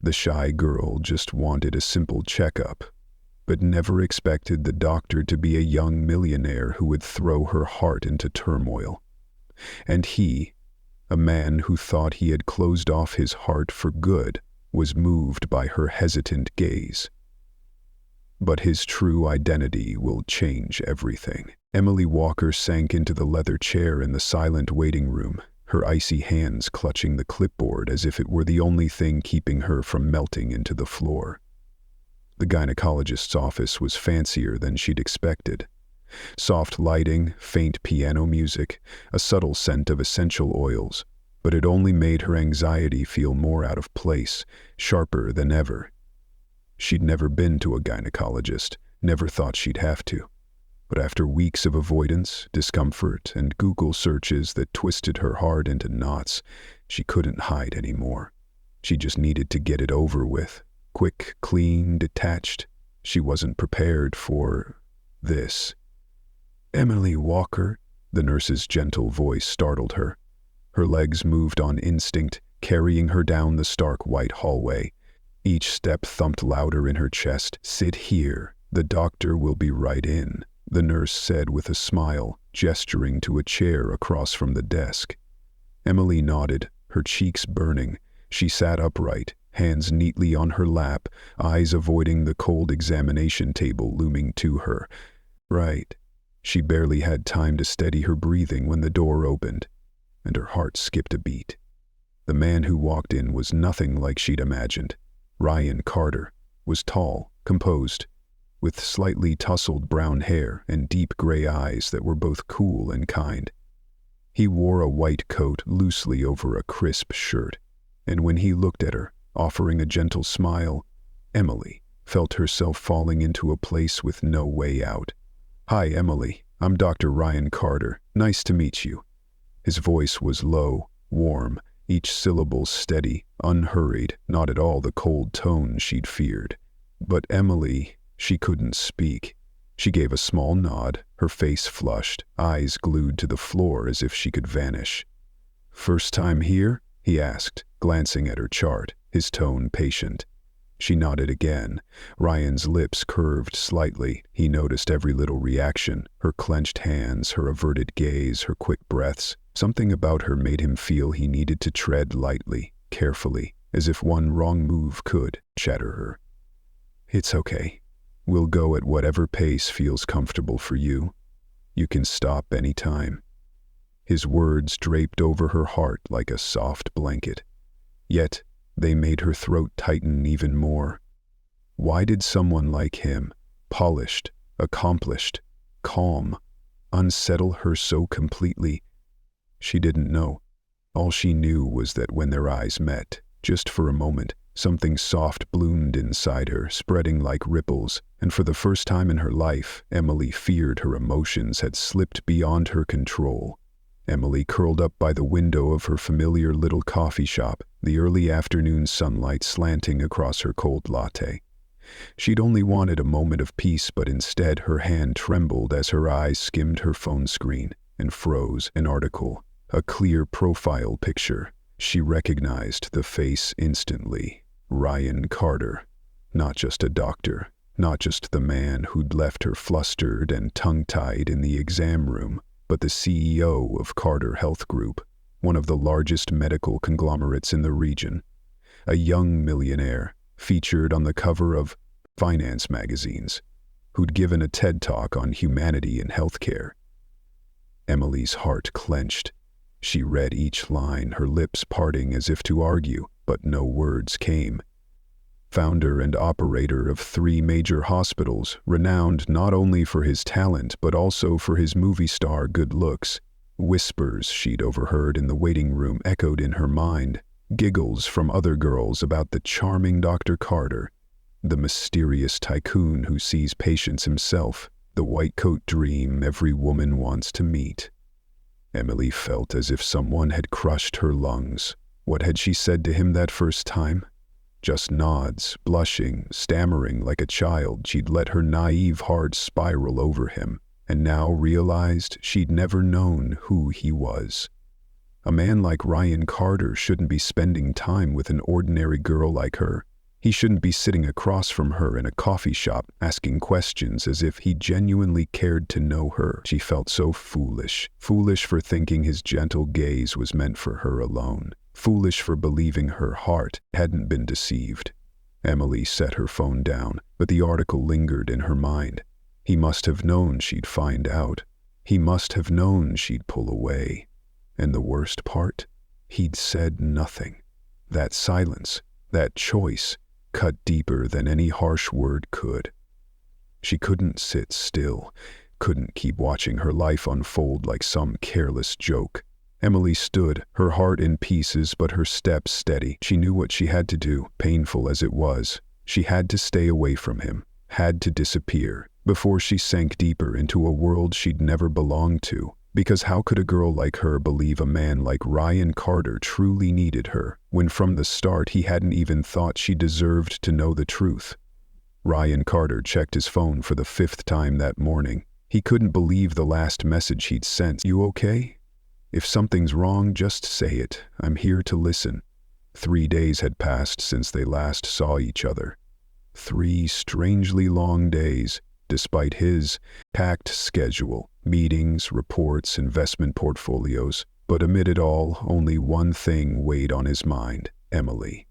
The shy girl just wanted a simple checkup, but never expected the doctor to be a young millionaire who would throw her heart into turmoil. And he, a man who thought he had closed off his heart for good, was moved by her hesitant gaze. But his true identity will change everything. Emily Walker sank into the leather chair in the silent waiting room, her icy hands clutching the clipboard as if it were the only thing keeping her from melting into the floor. The gynecologist's office was fancier than she'd expected. Soft lighting, faint piano music, a subtle scent of essential oils, but it only made her anxiety feel more out of place, sharper than ever. She'd never been to a gynecologist, never thought she'd have to. But after weeks of avoidance, discomfort, and Google searches that twisted her heart into knots, she couldn't hide anymore. She just needed to get it over with. Quick, clean, detached. She wasn't prepared for this. "Emily Walker," the nurse's gentle voice startled her. Her legs moved on instinct, carrying her down the stark white hallway. Each step thumped louder in her chest. "Sit here. The doctor will be right in," the nurse said with a smile, gesturing to a chair across from the desk. Emily nodded, her cheeks burning. She sat upright, hands neatly on her lap, eyes avoiding the cold examination table looming to her. Right. She barely had time to steady her breathing when the door opened, and her heart skipped a beat. The man who walked in was nothing like she'd imagined. Ryan Carter was tall, composed, with slightly tousled brown hair and deep gray eyes that were both cool and kind. He wore a white coat loosely over a crisp shirt, and when he looked at her, offering a gentle smile, Emily felt herself falling into a place with no way out. "Hi, Emily. I'm Dr. Ryan Carter. Nice to meet you." His voice was low, warm, each syllable steady, unhurried, not at all the cold tone she'd feared. But Emily, she couldn't speak. She gave a small nod, her face flushed, eyes glued to the floor as if she could vanish. "First time here?" he asked, glancing at her chart, his tone patient. She nodded again. Ryan's lips curved slightly. He noticed every little reaction, her clenched hands, her averted gaze, her quick breaths. Something about her made him feel he needed to tread lightly, carefully, as if one wrong move could shatter her. "It's okay. We'll go at whatever pace feels comfortable for you. You can stop any time." His words draped over her heart like a soft blanket. Yet, they made her throat tighten even more. Why did someone like him, polished, accomplished, calm, unsettle her so completely? She didn't know. All she knew was that when their eyes met, just for a moment, something soft bloomed inside her, spreading like ripples, and for the first time in her life, Emily feared her emotions had slipped beyond her control. Emily curled up by the window of her familiar little coffee shop, the early afternoon sunlight slanting across her cold latte. She'd only wanted a moment of peace, but instead her hand trembled as her eyes skimmed her phone screen and froze. An article, a clear profile picture. She recognized the face instantly. Ryan Carter. Not just a doctor, not just the man who'd left her flustered and tongue-tied in the exam room, but the CEO of Carter Health Group, one of the largest medical conglomerates in the region. A young millionaire, featured on the cover of finance magazines, who'd given a TED Talk on humanity and healthcare. Emily's heart clenched. She read each line, her lips parting as if to argue, but no words came. Founder and operator of 3 major hospitals, renowned not only for his talent but also for his movie star good looks. Whispers she'd overheard in the waiting room echoed in her mind, giggles from other girls about the charming Dr. Carter, the mysterious tycoon who sees patients himself, the white coat dream every woman wants to meet. Emily felt as if someone had crushed her lungs. What had she said to him that first time? Just nods, blushing, stammering like a child. She'd let her naive heart spiral over him, and now realized she'd never known who he was. A man like Ryan Carter shouldn't be spending time with an ordinary girl like her. He shouldn't be sitting across from her in a coffee shop asking questions as if he genuinely cared to know her. She felt so foolish. Foolish for thinking his gentle gaze was meant for her alone. Foolish for believing her heart hadn't been deceived. Emily set her phone down, but the article lingered in her mind. He must have known she'd find out. He must have known she'd pull away. And the worst part? He'd said nothing. That silence, that choice, cut deeper than any harsh word could. She couldn't sit still, couldn't keep watching her life unfold like some careless joke. Emily stood, her heart in pieces but her steps steady. She knew what she had to do, painful as it was. She had to stay away from him, had to disappear, before she sank deeper into a world she'd never belonged to. Because how could a girl like her believe a man like Ryan Carter truly needed her, when from the start he hadn't even thought she deserved to know the truth? Ryan Carter checked his phone for the 5th time that morning. He couldn't believe the last message he'd sent. "You okay? If something's wrong, just say it. I'm here to listen." 3 days had passed since they last saw each other. 3 strangely long days, despite his packed schedule, meetings, reports, investment portfolios. But amid it all, only one thing weighed on his mind: Emily.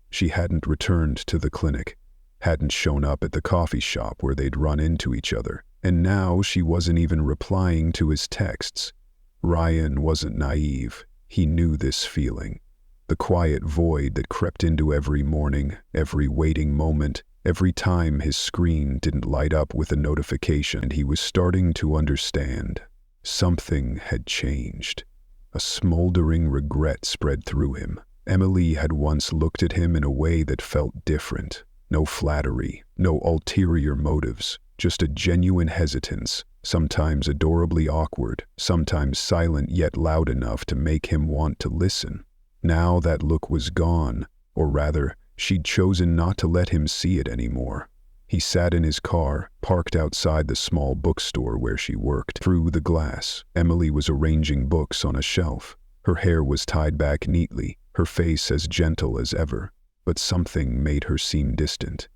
She hadn't returned to the clinic, hadn't shown up at the coffee shop where they'd run into each other, and now she wasn't even replying to his texts. Ryan wasn't naive. He knew this feeling. The quiet void that crept into every morning, every waiting moment, every time his screen didn't light up with a notification. And he was starting to understand. Something had changed. A smoldering regret spread through him. Emily had once looked at him in a way that felt different. No flattery, no ulterior motives, just a genuine hesitance, sometimes adorably awkward, sometimes silent yet loud enough to make him want to listen. Now that look was gone, or rather, she'd chosen not to let him see it anymore. He sat in his car, parked outside the small bookstore where she worked. Through the glass, Emily was arranging books on a shelf. Her hair was tied back neatly, her face as gentle as ever, but something made her seem distant.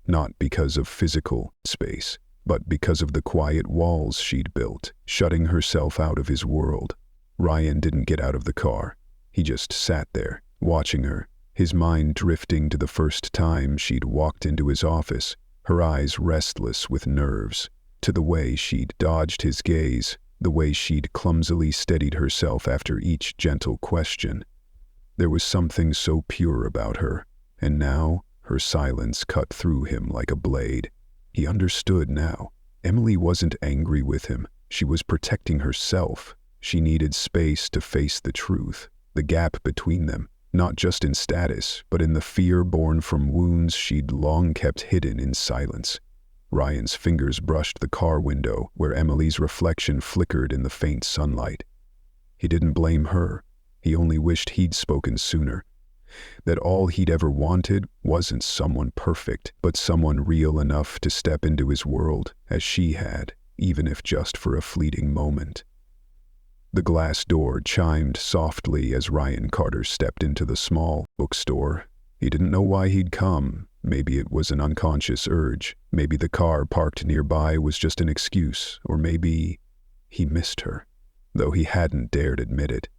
Not because of physical space, but because of the quiet walls she'd built, shutting herself out of his world. Ryan didn't get out of the car. He just sat there, watching her, his mind drifting to the first time she'd walked into his office, her eyes restless with nerves, to the way she'd dodged his gaze, the way she'd clumsily steadied herself after each gentle question. There was something so pure about her, and now her silence cut through him like a blade. He understood now. Emily wasn't angry with him. She was protecting herself. She needed space to face the truth, the gap between them, not just in status, but in the fear born from wounds she'd long kept hidden in silence. Ryan's fingers brushed the car window where Emily's reflection flickered in the faint sunlight. He didn't blame her. He only wished he'd spoken sooner. That all he'd ever wanted wasn't someone perfect, but someone real enough to step into his world, as she had, even if just for a fleeting moment. The glass door chimed softly as Ryan Carter stepped into the small bookstore. He didn't know why he'd come. Maybe it was an unconscious urge. Maybe the car parked nearby was just an excuse. Or maybe he missed her, though he hadn't dared admit it.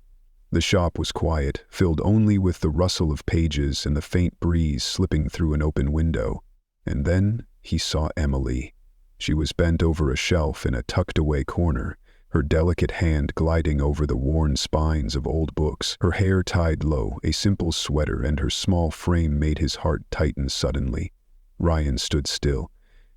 The shop was quiet, filled only with the rustle of pages and the faint breeze slipping through an open window. And then he saw Emily. She was bent over a shelf in a tucked-away corner, her delicate hand gliding over the worn spines of old books, her hair tied low, a simple sweater, and her small frame made his heart tighten suddenly. Ryan stood still.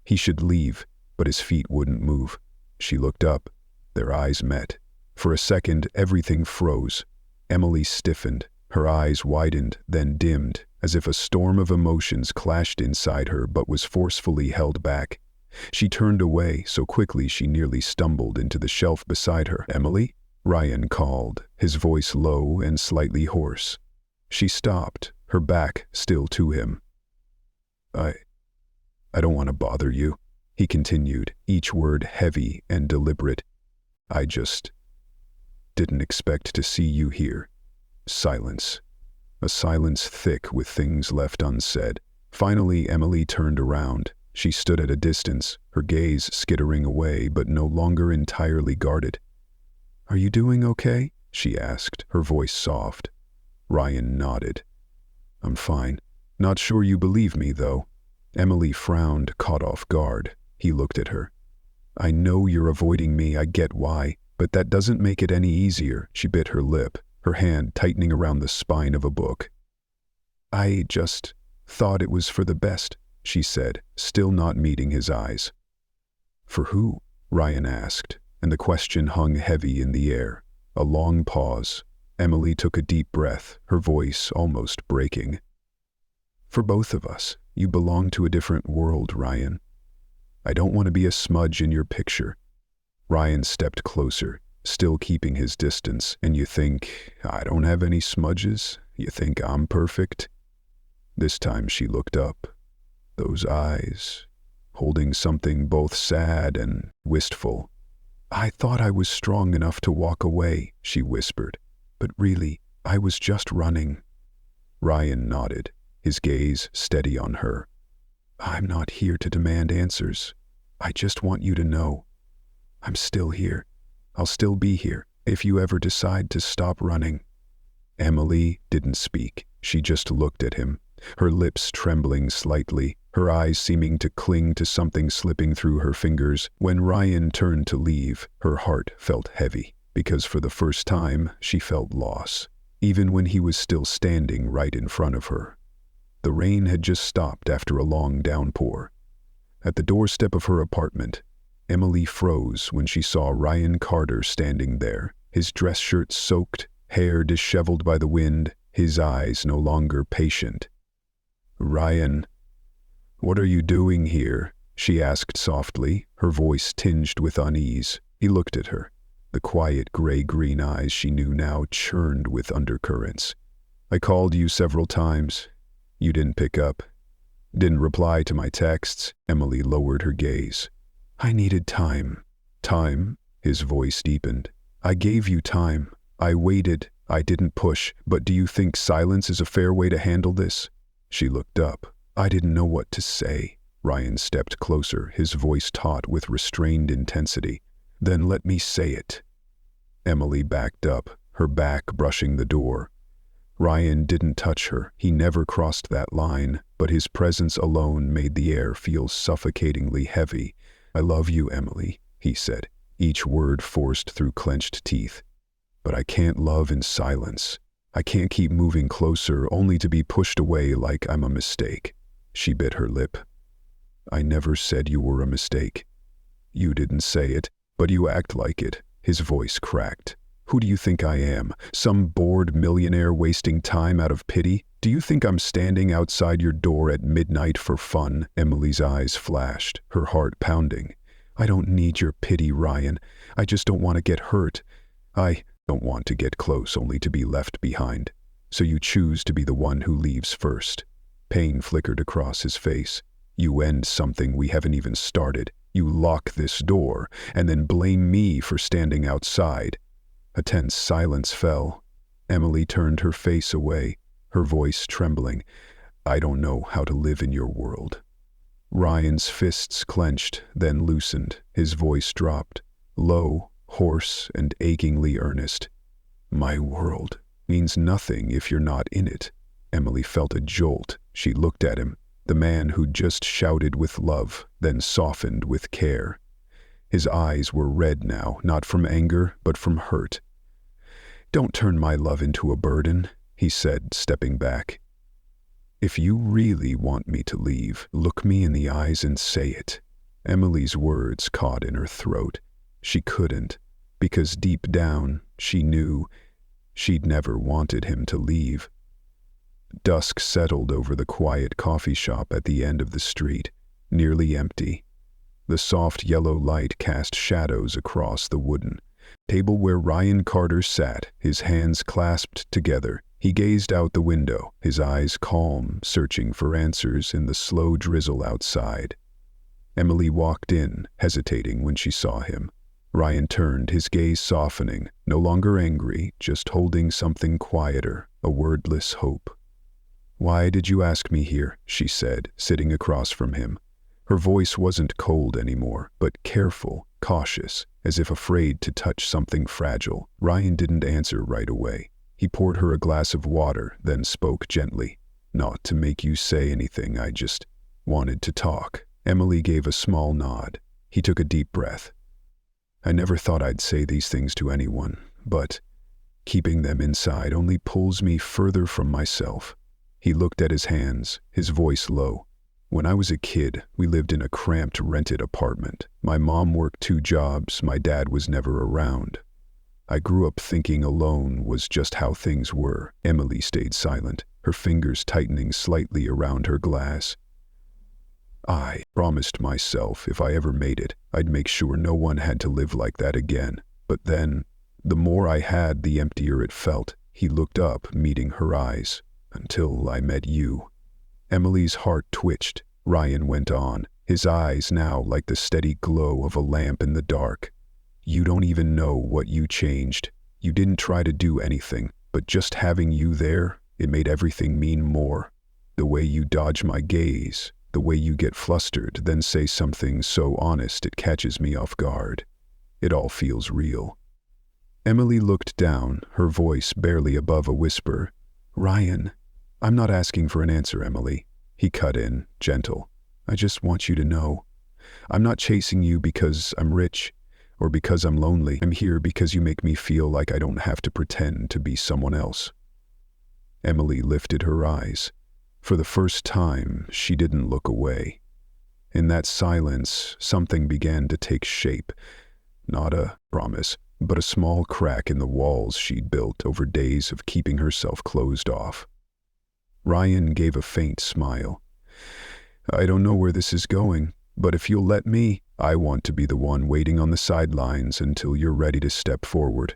He should leave, but his feet wouldn't move. She looked up. Their eyes met. For a second, everything froze. Emily stiffened, her eyes widened, then dimmed, as if a storm of emotions clashed inside her but was forcefully held back. She turned away so quickly she nearly stumbled into the shelf beside her. "Emily?" Ryan called, his voice low and slightly hoarse. She stopped, her back still to him. I don't want to bother you," he continued, each word heavy and deliberate. "I just didn't expect to see you here." Silence. a silence thick with things left unsaid. Finally, Emily turned around. She stood at a distance, her gaze skittering away, but no longer entirely guarded. "Are you doing okay?" she asked, her voice soft. Ryan nodded. "I'm fine. Not sure you believe me, though." Emily frowned, caught off guard. He looked at her. "I know you're avoiding me, I get why, but that doesn't make it any easier." She bit her lip, her hand tightening around the spine of a book. "I just thought it was for the best," she said, still not meeting his eyes. "For who?" Ryan asked, and the question hung heavy in the air. A long pause. Emily took a deep breath, her voice almost breaking. "For both of us. You belong to a different world, Ryan. I don't want to be a smudge in your picture." Ryan stepped closer, still keeping his distance. "And you think I don't have any smudges? You think I'm perfect?" This time she looked up. Those eyes, holding something both sad and wistful. "I thought I was strong enough to walk away," she whispered. "But really, I was just running." Ryan nodded, his gaze steady on her. "I'm not here to demand answers. I just want you to know. I'm still here. I'll still be here if you ever decide to stop running." Emily didn't speak. She just looked at him, her lips trembling slightly, her eyes seeming to cling to something slipping through her fingers. When Ryan turned to leave, her heart felt heavy, because for the first time she felt loss, even when he was still standing right in front of her. The rain had just stopped after a long downpour. At the doorstep of her apartment, Emily froze when she saw Ryan Carter standing there, his dress shirt soaked, hair disheveled by the wind, his eyes no longer patient. "Ryan, what are you doing here?" she asked softly, her voice tinged with unease. He looked at her. The quiet gray-green eyes she knew now churned with undercurrents. "I called you several times. You didn't pick up. Didn't reply to my texts." Emily lowered her gaze. "I needed time." "Time?" His voice deepened. "I gave you time. I waited. I didn't push. But do you think silence is a fair way to handle this?" She looked up. "I didn't know what to say." Ryan stepped closer, his voice taut with restrained intensity. "Then let me say it." Emily backed up, her back brushing the door. Ryan didn't touch her. He never crossed that line, but his presence alone made the air feel suffocatingly heavy. "I love you, Emily," he said, each word forced through clenched teeth. "But I can't love in silence. I can't keep moving closer only to be pushed away like I'm a mistake." She bit her lip. "I never said you were a mistake." "You didn't say it, but you act like it." His voice cracked. "Who do you think I am? Some bored millionaire wasting time out of pity? Do you think I'm standing outside your door at midnight for fun?" Emily's eyes flashed, her heart pounding. "I don't need your pity, Ryan. I just don't want to get hurt. I don't want to get close only to be left behind. So you choose to be the one who leaves first." Pain flickered across his face. "You end something we haven't even started. You lock this door, and then blame me for standing outside." A tense silence fell. Emily turned her face away, her voice trembling. "I don't know how to live in your world." Ryan's fists clenched, then loosened. His voice dropped, low, hoarse, and achingly earnest. "My world means nothing if you're not in it." Emily felt a jolt. She looked at him, the man who'd just shouted with love, then softened with care. His eyes were red now, not from anger, but from hurt. "Don't turn my love into a burden," he said, stepping back. "If you really want me to leave, look me in the eyes and say it." Emily's words caught in her throat. She couldn't, because deep down, she knew she'd never wanted him to leave. Dusk settled over the quiet coffee shop at the end of the street, nearly empty. The soft yellow light cast shadows across the wooden table where Ryan Carter sat, his hands clasped together. He gazed out the window, his eyes calm, searching for answers in the slow drizzle outside. Emily walked in, hesitating when she saw him. Ryan turned, his gaze softening, no longer angry, just holding something quieter, a wordless hope. "Why did you ask me here?" she said, sitting across from him. Her voice wasn't cold anymore, but careful, cautious, as if afraid to touch something fragile. Ryan didn't answer right away. He poured her a glass of water, then spoke gently. "Not to make you say anything, I just wanted to talk." Emily gave a small nod. He took a deep breath. "I never thought I'd say these things to anyone, but keeping them inside only pulls me further from myself." He looked at his hands, his voice low. "When I was a kid, we lived in a cramped rented apartment. My mom worked 2 jobs, my dad was never around. I grew up thinking alone was just how things were." Emily stayed silent, her fingers tightening slightly around her glass. "I promised myself if I ever made it, I'd make sure no one had to live like that again. But then, the more I had, the emptier it felt." He looked up, meeting her eyes. "Until I met you." Emily's heart twitched. Ryan went on, his eyes now like the steady glow of a lamp in the dark. "You don't even know what you changed. You didn't try to do anything, but just having you there, it made everything mean more. The way you dodge my gaze, the way you get flustered, then say something so honest it catches me off guard. It all feels real." Emily looked down, her voice barely above a whisper. "Ryan, I'm not asking for an answer, Emily." He cut in, gentle. "I just want you to know. I'm not chasing you because I'm rich or because I'm lonely. I'm here because you make me feel like I don't have to pretend to be someone else." Emily lifted her eyes. For the first time, she didn't look away. In that silence, something began to take shape. Not a promise, but a small crack in the walls she'd built over days of keeping herself closed off. Ryan gave a faint smile. "I don't know where this is going, but if you'll let me, I want to be the one waiting on the sidelines until you're ready to step forward."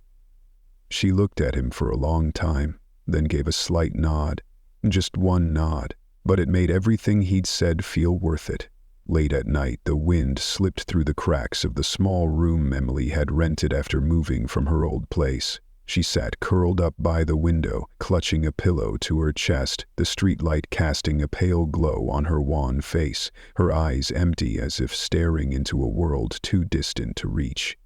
She looked at him for a long time, then gave a slight nod. Just one nod, but it made everything he'd said feel worth it. Late at night, the wind slipped through the cracks of the small room Emily had rented after moving from her old place. She sat curled up by the window, clutching a pillow to her chest, the streetlight casting a pale glow on her wan face, her eyes empty as if staring into a world too distant to reach.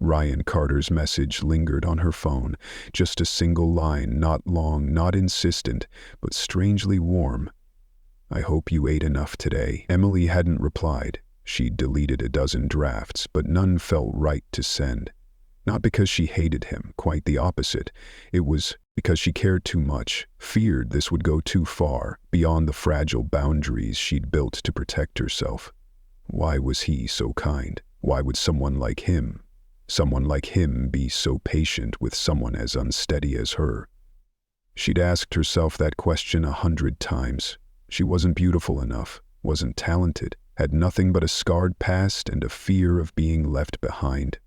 Ryan Carter's message lingered on her phone, just a single line, not long, not insistent, but strangely warm. "I hope you ate enough today." Emily hadn't replied. She'd deleted a dozen drafts, but none felt right to send. Not because she hated him, quite the opposite. It was because she cared too much, feared this would go too far, beyond the fragile boundaries she'd built to protect herself. Why was he so kind? Why would someone like him be so patient with someone as unsteady as her? She'd asked herself that question 100 times. She wasn't beautiful enough, wasn't talented, had nothing but a scarred past and a fear of being left behind.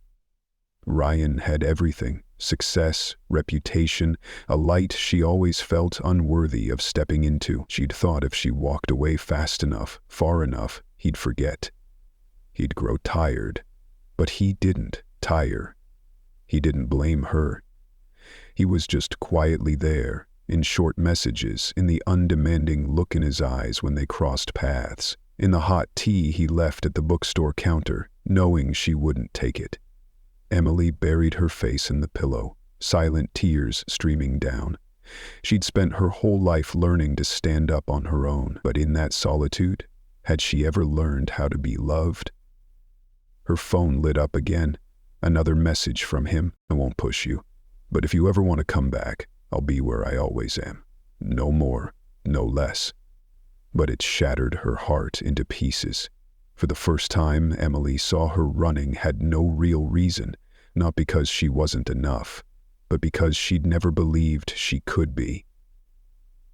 Ryan had everything: success, reputation, a light she always felt unworthy of stepping into. She'd thought if she walked away fast enough, far enough, he'd forget. He'd grow tired. But he didn't tire. He didn't blame her. He was just quietly there, in short messages, in the undemanding look in his eyes when they crossed paths, in the hot tea he left at the bookstore counter, knowing she wouldn't take it. Emily buried her face in the pillow, silent tears streaming down. She'd spent her whole life learning to stand up on her own, but in that solitude, had she ever learned how to be loved? Her phone lit up again. Another message from him. "I won't push you, but if you ever want to come back, I'll be where I always am. No more, no less." But it shattered her heart into pieces. For the first time, Emily saw her running had no real reason, not because she wasn't enough, but because she'd never believed she could be.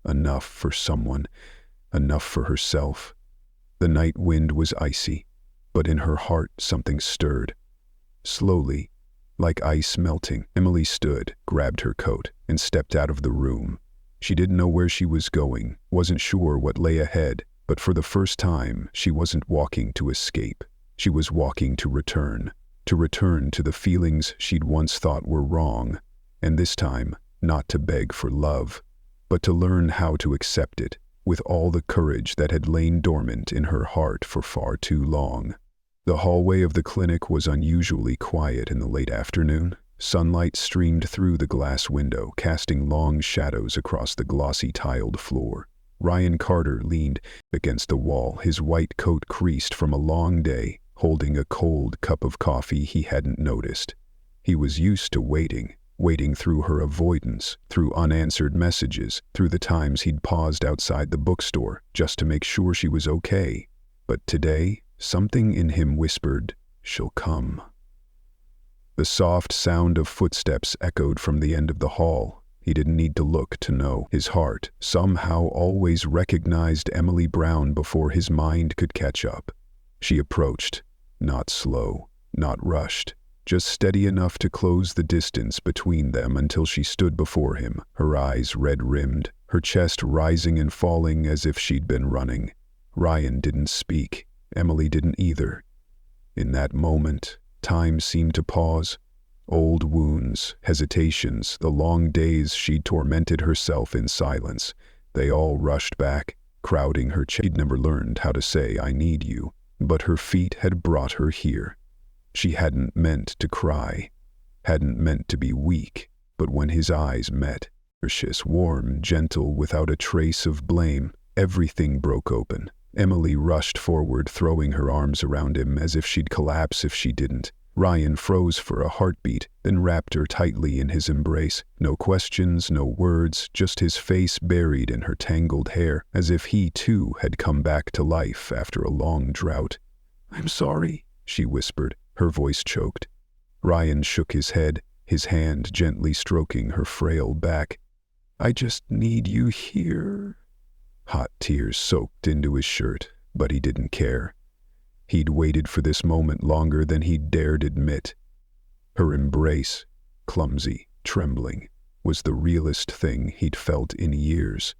Enough for someone, enough for herself. The night wind was icy, but in her heart something stirred. Slowly, like ice melting, Emily stood, grabbed her coat, and stepped out of the room. She didn't know where she was going, wasn't sure what lay ahead, but for the first time, she wasn't walking to escape. She was walking to return to return to the feelings she'd once thought were wrong, and this time, not to beg for love, but to learn how to accept it with all the courage that had lain dormant in her heart for far too long. The hallway of the clinic was unusually quiet in the late afternoon. Sunlight streamed through the glass window, casting long shadows across the glossy tiled floor. Ryan Carter leaned against the wall, his white coat creased from a long day, holding a cold cup of coffee he hadn't noticed. He was used to waiting through her avoidance, through unanswered messages, through the times he'd paused outside the bookstore just to make sure she was okay. But today, something in him whispered, "She'll come." The soft sound of footsteps echoed from the end of the hall. He didn't need to look to know. His heart somehow always recognized Emily Brown before his mind could catch up. She approached, not slow, not rushed, just steady enough to close the distance between them until she stood before him, her eyes red-rimmed, her chest rising and falling as if she'd been running. Ryan didn't speak. Emily didn't either. In that moment, time seemed to pause. Old wounds, hesitations, the long days she'd tormented herself in silence, they all rushed back, crowding her chest. She'd never learned how to say, "I need you," but her feet had brought her here. She hadn't meant to cry, hadn't meant to be weak, but when his eyes met, precious, warm, gentle, without a trace of blame, everything broke open. Emily rushed forward, throwing her arms around him as if she'd collapse if she didn't. Ryan froze for a heartbeat, then wrapped her tightly in his embrace. No questions, no words, just his face buried in her tangled hair, as if he too had come back to life after a long drought. "I'm sorry," she whispered, her voice choked. Ryan shook his head, his hand gently stroking her frail back. "I just need you here." Hot tears soaked into his shirt, but he didn't care. He'd waited for this moment longer than he'd dared admit. Her embrace, clumsy, trembling, was the realest thing he'd felt in years.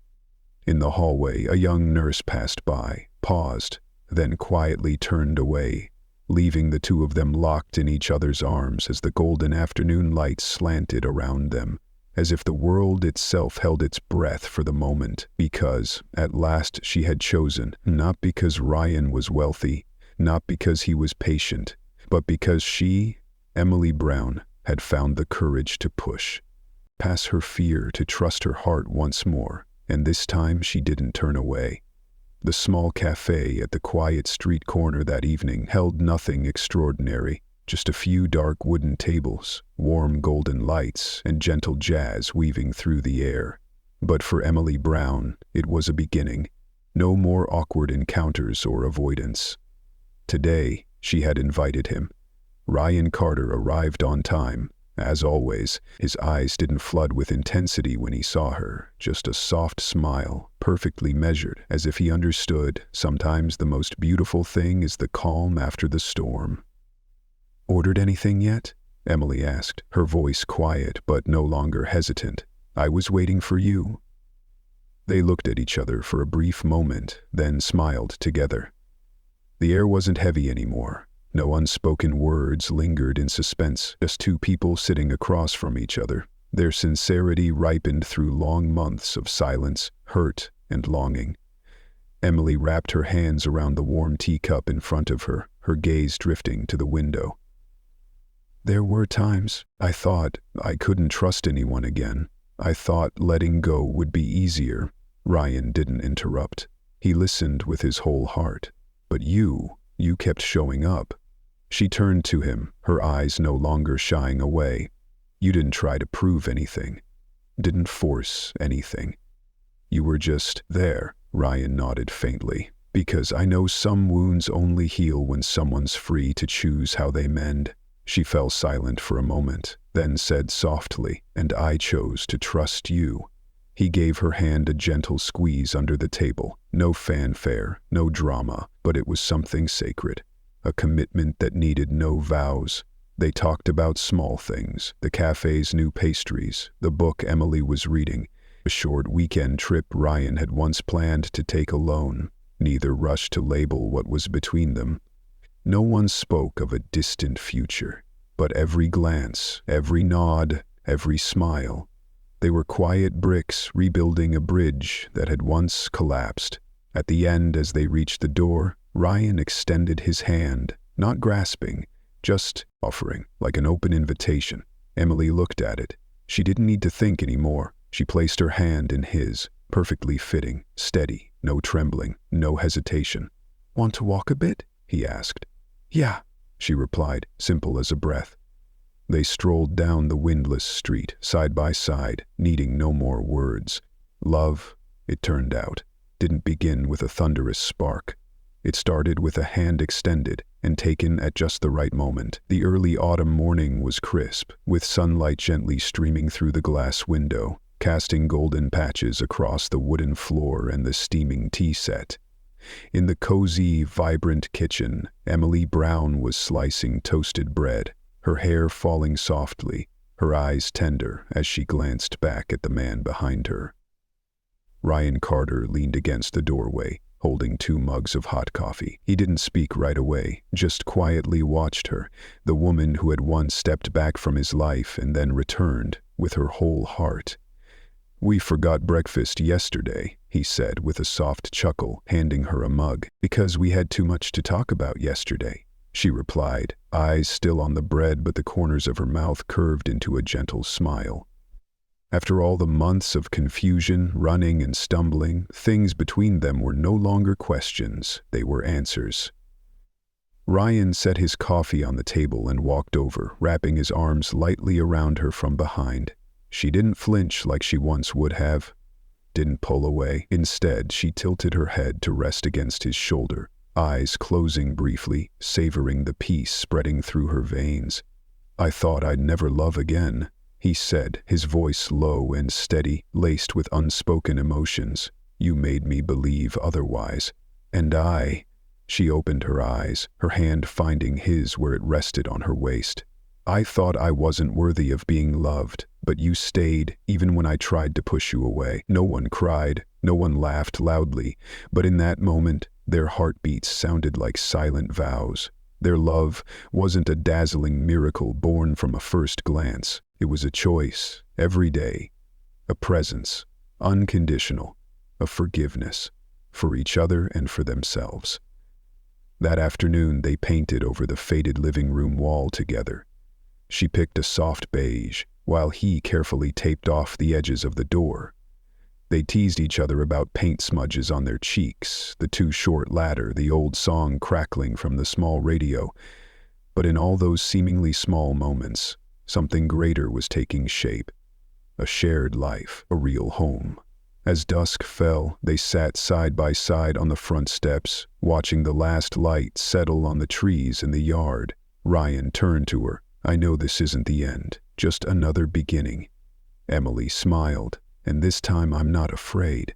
In the hallway, a young nurse passed by, paused, then quietly turned away, leaving the two of them locked in each other's arms as the golden afternoon light slanted around them, as if the world itself held its breath for the moment, because, at last, she had chosen, not because Ryan was wealthy, not because he was patient, but because she, Emily Brown, had found the courage to push past her fear, to trust her heart once more, and this time she didn't turn away. The small cafe at the quiet street corner that evening held nothing extraordinary, just a few dark wooden tables, warm golden lights, and gentle jazz weaving through the air. But for Emily Brown, it was a beginning. No more awkward encounters or avoidance. Today, she had invited him. Ryan Carter arrived on time. As always, his eyes didn't flood with intensity when he saw her, just a soft smile, perfectly measured, as if he understood sometimes the most beautiful thing is the calm after the storm. "Ordered anything yet?" Emily asked, her voice quiet but no longer hesitant. "I was waiting for you." They looked at each other for a brief moment, then smiled together. The air wasn't heavy anymore. No unspoken words lingered in suspense, just two people sitting across from each other. Their sincerity ripened through long months of silence, hurt, and longing. Emily wrapped her hands around the warm teacup in front of her, her gaze drifting to the window. "There were times I thought I couldn't trust anyone again. I thought letting go would be easier." Ryan didn't interrupt. He listened with his whole heart. "But you kept showing up." She turned to him, her eyes no longer shying away. "You didn't try to prove anything. Didn't force anything. You were just there." Ryan nodded faintly. "Because I know some wounds only heal when someone's free to choose how they mend." She fell silent for a moment, then said softly, "And I chose to trust you." He gave her hand a gentle squeeze under the table. No fanfare, no drama, but it was something sacred. A commitment that needed no vows. They talked about small things, the cafe's new pastries, the book Emily was reading, a short weekend trip Ryan had once planned to take alone. Neither rushed to label what was between them. No one spoke of a distant future, but every glance, every nod, every smile, they were quiet bricks rebuilding a bridge that had once collapsed. At the end, as they reached the door, Ryan extended his hand, not grasping, just offering, like an open invitation. Emily looked at it. She didn't need to think anymore. She placed her hand in his, perfectly fitting, steady, no trembling, no hesitation. "Want to walk a bit?" he asked. "Yeah," she replied, simple as a breath. They strolled down the windless street, side by side, needing no more words. Love, it turned out, didn't begin with a thunderous spark. It started with a hand extended and taken at just the right moment. The early autumn morning was crisp, with sunlight gently streaming through the glass window, casting golden patches across the wooden floor and the steaming tea set. In the cozy, vibrant kitchen, Emily Brown was slicing toasted bread, her hair falling softly, her eyes tender as she glanced back at the man behind her. Ryan Carter leaned against the doorway, holding 2 mugs of hot coffee. He didn't speak right away, just quietly watched her, the woman who had once stepped back from his life and then returned with her whole heart. "We forgot breakfast yesterday," he said with a soft chuckle, handing her a mug. "Because we had too much to talk about yesterday," she replied, eyes still on the bread but the corners of her mouth curved into a gentle smile. After all the months of confusion, running and stumbling, things between them were no longer questions, they were answers. Ryan set his coffee on the table and walked over, wrapping his arms lightly around her from behind. She didn't flinch like she once would have, didn't pull away. Instead, she tilted her head to rest against his shoulder, eyes closing briefly, savoring the peace spreading through her veins. "I thought I'd never love again," he said, his voice low and steady, laced with unspoken emotions. "You made me believe otherwise." "And I..." She opened her eyes, her hand finding his where it rested on her waist. "I thought I wasn't worthy of being loved, but you stayed, even when I tried to push you away." No one cried, no one laughed loudly, but in that moment, their heartbeats sounded like silent vows. Their love wasn't a dazzling miracle born from a first glance. It was a choice, every day, a presence, unconditional, a forgiveness, for each other and for themselves. That afternoon, they painted over the faded living room wall together. She picked a soft beige, while he carefully taped off the edges of the door. They teased each other about paint smudges on their cheeks, the too short ladder, the old song crackling from the small radio. But in all those seemingly small moments, something greater was taking shape. A shared life, a real home. As dusk fell, they sat side by side on the front steps, watching the last light settle on the trees in the yard. Ryan turned to her. "I know this isn't the end, just another beginning." Emily smiled, "And this time I'm not afraid."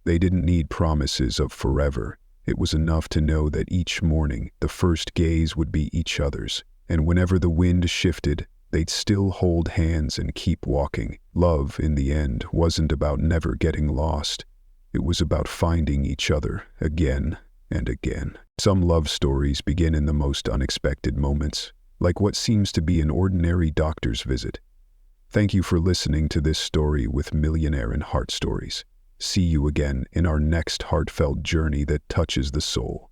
They didn't need promises of forever. It was enough to know that each morning, the first gaze would be each other's, and whenever the wind shifted, they'd still hold hands and keep walking. Love, in the end, wasn't about never getting lost. It was about finding each other again and again. Some love stories begin in the most unexpected moments, like what seems to be an ordinary doctor's visit. Thank you for listening to this story with Millionaire and Heart Stories. See you again in our next heartfelt journey that touches the soul.